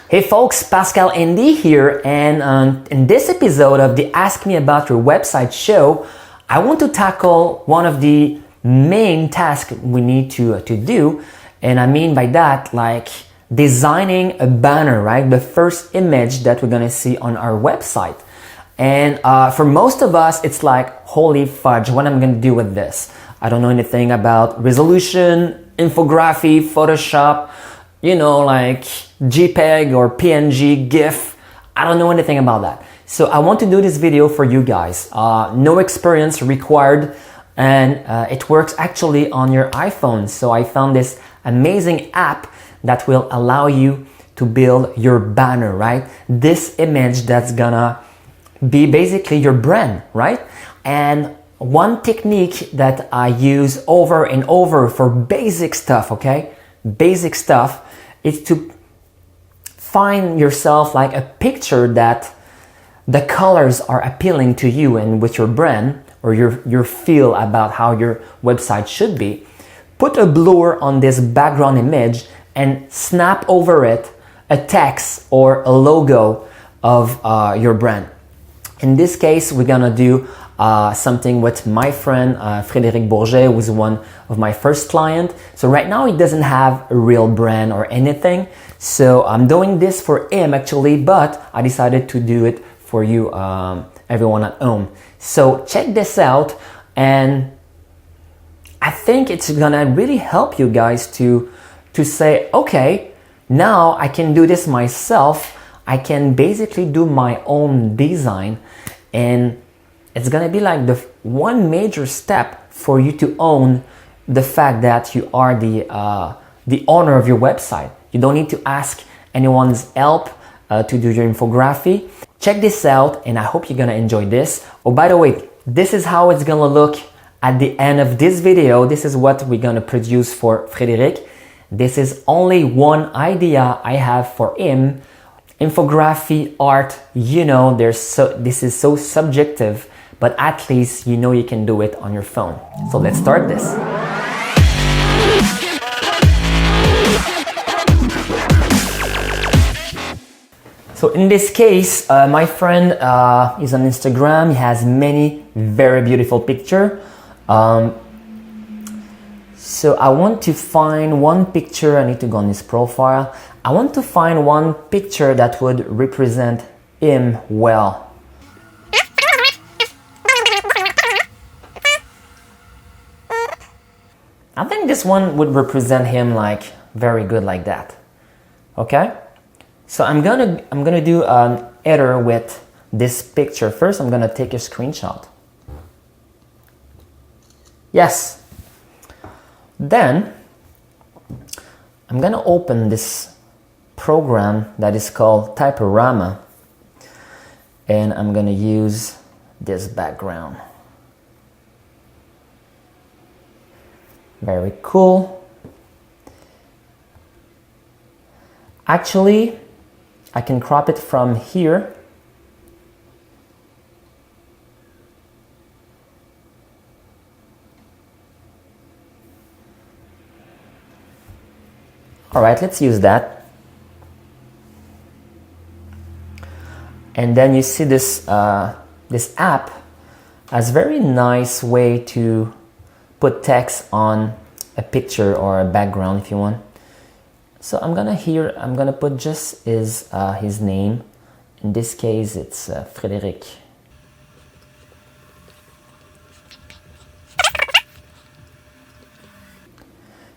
Hey folks, Pascal Andy here, and in this episode of the Ask Me About Your Website show, I want to tackle one of the main tasks we need to do, and I mean by that, like designing a banner, right? The first image that we're gonna see on our website. And for most of us, it's like, holy fudge, what am I gonna do with this? I don't know anything about resolution, infography, Photoshop, you know, like JPEG or PNG, GIF. I don't know anything about that. So I want to do this video for you guys. No experience required, and it works actually on your iPhone. So I found this amazing app that will allow you to build your banner, right? This image that's gonna be basically your brand, right? And one technique that I use over and over for basic stuff, okay? Basic stuff is to find yourself like a picture that the colors are appealing to you and with your brand or your feel about how your website should be. Put a blur on this background image and snap over it a text or a logo of your brand. In this case, we're gonna do something with my friend Frédéric Bourget, who was one of my first clients. So right now he doesn't have a real brand or anything. So I'm doing this for him actually, but I decided to do it for you, everyone at home. So check this out, and I think it's gonna really help you guys to say, okay, now I can do this myself. I can basically do my own design, and it's gonna be like the one major step for you to own the fact that you are the owner of your website. You don't need to ask anyone's help to do your infography. Check this out, and I hope you're gonna enjoy this. Oh, by the way, this is how it's gonna look at the end of this video. This is what we're gonna produce for Frédéric. This is only one idea I have for him. Infography, art, you know, this is so subjective, but at least you know you can do it on your phone. So let's start this. So in this case, my friend is on Instagram. He has many very beautiful pictures. So I want to find one picture. I need to go on his profile. I want to find one picture that would represent him well. I think this one would represent him like very good like that. Okay? So I'm gonna do an editor with this picture. First, I'm gonna take a screenshot. Yes. Then I'm gonna open this program that is called Typorama, and I'm gonna use this background. Very cool. Actually, I can crop it from here. All right, let's use that. And then you see this this app has very nice way to put text on a picture or a background if you want. So I'm gonna put just his name. In this case, it's Frédéric.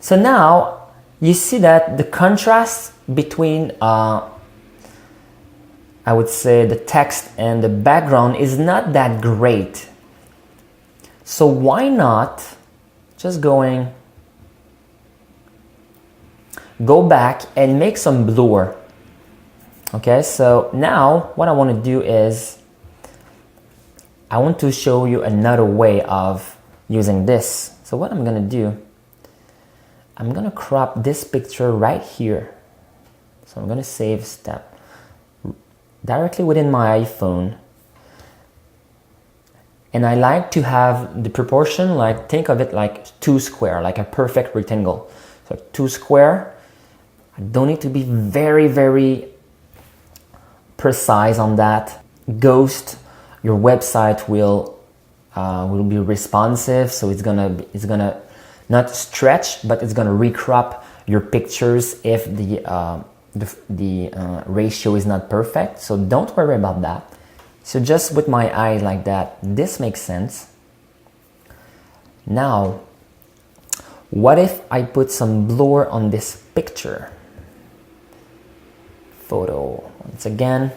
So now you see that the contrast between I would say the text and the background is not that great. So why not just go back and make some blur. Okay, so now what I want to do is I want to show you another way of using this. So what I'm gonna do, I'm gonna crop this picture right here. So I'm gonna save step directly within my iPhone. And I like to have the proportion, like think of it like 2 square, like a perfect rectangle. So 2 square. I don't need to be very precise on that. Ghost, your website will be responsive, so it's gonna not stretch, but it's gonna recrop your pictures if the ratio is not perfect. So don't worry about that. So just with my eye like that, this makes sense. Now, what if I put some blur on this picture? Photo, once again.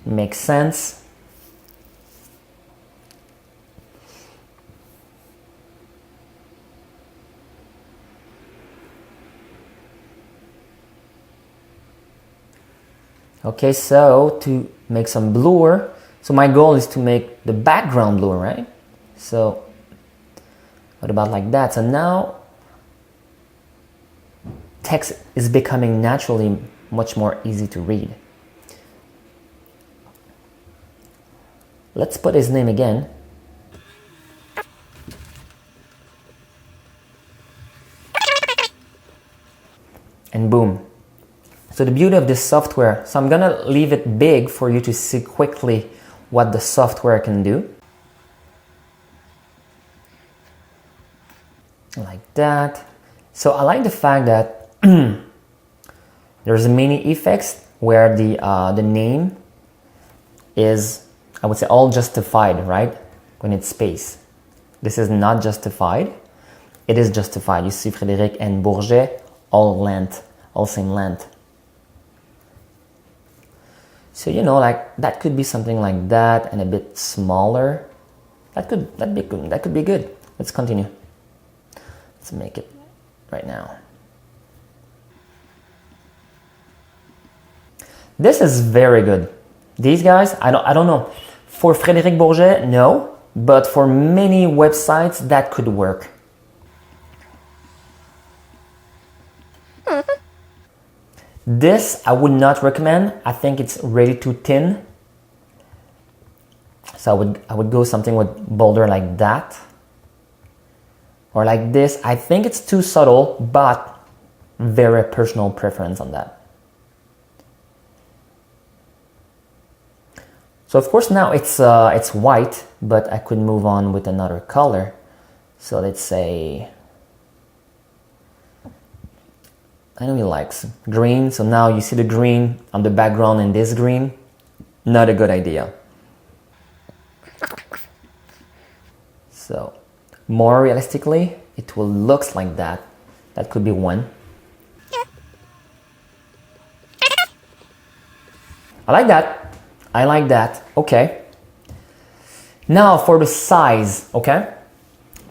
Makes sense. Okay, so to make some blur, so my goal is to make the background blur, right? So what about like that? So now text is becoming naturally much more easy to read. Let's put his name again. And boom. So the beauty of this software, so I'm gonna leave it big for you to see quickly what the software can do. Like that. So I like the fact that there's many effects where the name is, I would say, all justified, right? When it's space. This is not justified. It is justified. You see Frédéric and Bourget, all length, all same length. So, you know, like that could be something like that and a bit smaller. That could be good. Let's continue. Let's make it right now. This is very good. These guys, I don't know. For Frédéric Bourget, no, but for many websites that could work. This I would not recommend. I think it's really too thin. So I would go something with bolder like that. Or like this. I think it's too subtle, but very personal preference on that. So of course now it's white, but I could move on with another color. So let's say, I know he likes green, so now you see the green on the background and this green. Not a good idea. So more realistically, it will look like that. That could be one. I like that. I like that. Okay. Now for the size, okay?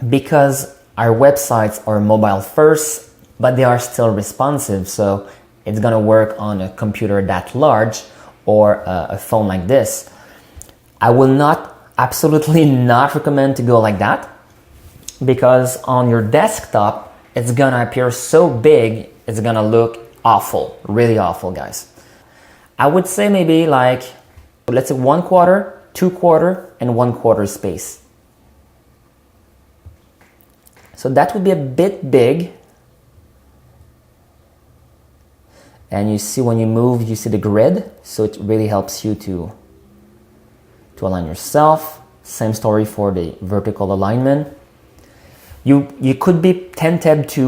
Because our websites are mobile first, but they are still responsive, so it's gonna work on a computer that large or a phone like this. I will absolutely not recommend to go like that, because on your desktop, it's gonna appear so big, it's gonna look awful, really awful, guys. I would say maybe like, let's say 1/4, 2/4, and 1/4 space. So that would be a bit big. And you see when you move, you see the grid, so it really helps you to align yourself. Same story for the vertical alignment. You could be tempted to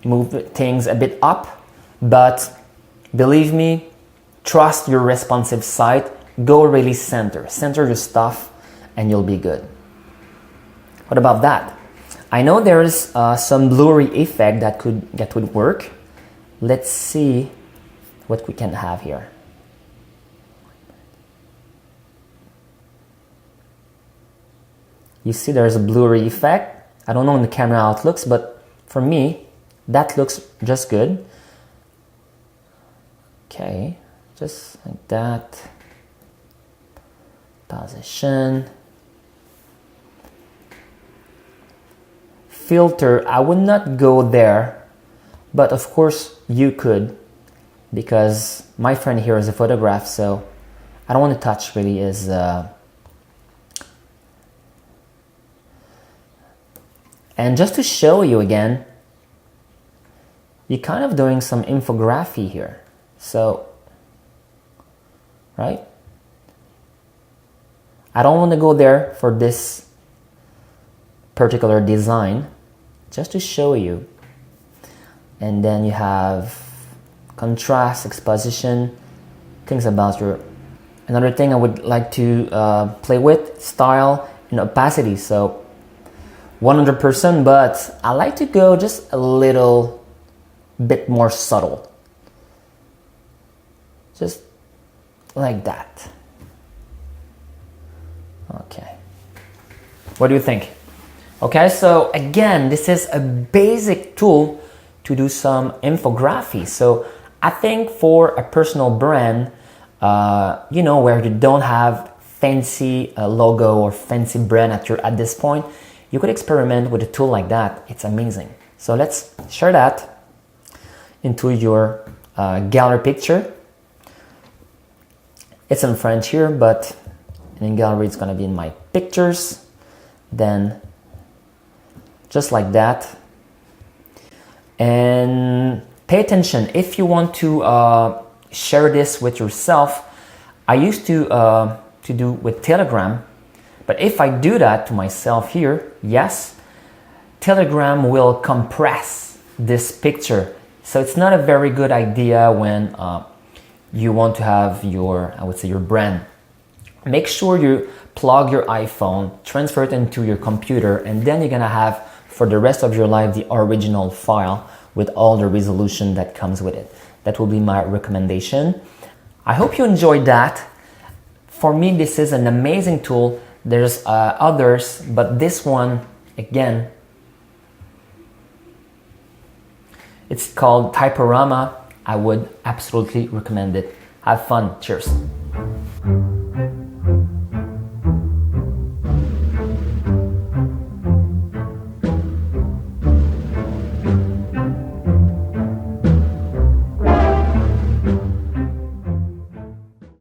move things a bit up, but believe me, trust your responsive site. Go really center your stuff, and you'll be good. What about that? I know there's some blurry effect that would work. Let's see what we can have here. You see there's a blurry effect. I don't know in the camera how it looks, but for me, that looks just good. Okay, just like that. Position. Filter, I would not go there. But of course you could, because my friend here is a photograph, so I don't want to touch really his and just to show you again, you're kind of doing some infography here. So, right? I don't want to go there for this particular design, just to show you. And then you have contrast, exposition, things about your... Another thing I would like to play with, style and opacity. So 100%, but I like to go just a little bit more subtle. Just like that. Okay. What do you think? Okay, so again, this is a basic tool to do some infography. So I think for a personal brand, you know, where you don't have fancy logo or fancy brand at this point, you could experiment with a tool like that. It's amazing. So let's share that into your gallery picture. It's in French here, but in gallery it's gonna be in my pictures. Then just like that. And pay attention if you want to share this with yourself. I used to do with Telegram, but if I do that to myself here, yes, Telegram will compress this picture. So it's not a very good idea when you want to have your, I would say, your brand. Make sure you plug your iPhone, transfer it into your computer, and then you're gonna have for the rest of your life the original file with all the resolution that comes with it. That will be my recommendation. I hope you enjoyed that. For me, this is an amazing tool. There's others, but this one, again, it's called Typorama. I would absolutely recommend it. Have fun. Cheers.